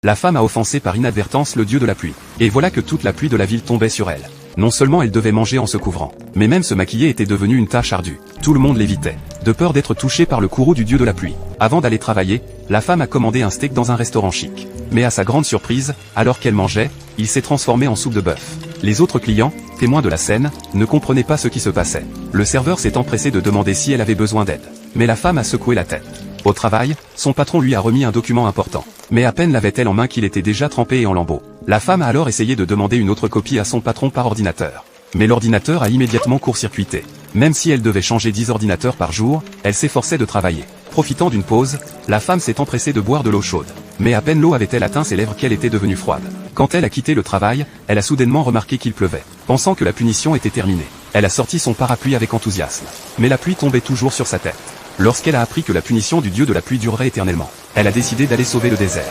La femme a offensé par inadvertance le dieu de la pluie. Et voilà que toute la pluie de la ville tombait sur elle. Non seulement elle devait manger en se couvrant, mais même se maquiller était devenu une tâche ardue. Tout le monde l'évitait, de peur d'être touché par le courroux du dieu de la pluie. Avant d'aller travailler, la femme a commandé un steak dans un restaurant chic. Mais à sa grande surprise, alors qu'elle mangeait, il s'est transformé en soupe de bœuf. Les autres clients, témoins de la scène, ne comprenaient pas ce qui se passait. Le serveur s'est empressé de demander si elle avait besoin d'aide. Mais la femme a secoué la tête. Au travail, son patron lui a remis un document important. Mais à peine l'avait-elle en main qu'il était déjà trempé et en lambeaux. La femme a alors essayé de demander une autre copie à son patron par ordinateur. Mais l'ordinateur a immédiatement court-circuité. Même si elle devait changer 10 ordinateurs par jour, elle s'efforçait de travailler. Profitant d'une pause, la femme s'est empressée de boire de l'eau chaude. Mais à peine l'eau avait-elle atteint ses lèvres qu'elle était devenue froide. Quand elle a quitté le travail, elle a soudainement remarqué qu'il pleuvait. Pensant que la punition était terminée, elle a sorti son parapluie avec enthousiasme. Mais la pluie tombait toujours sur sa tête. Lorsqu'elle a appris que la punition du dieu de la pluie durerait éternellement, elle a décidé d'aller sauver le désert.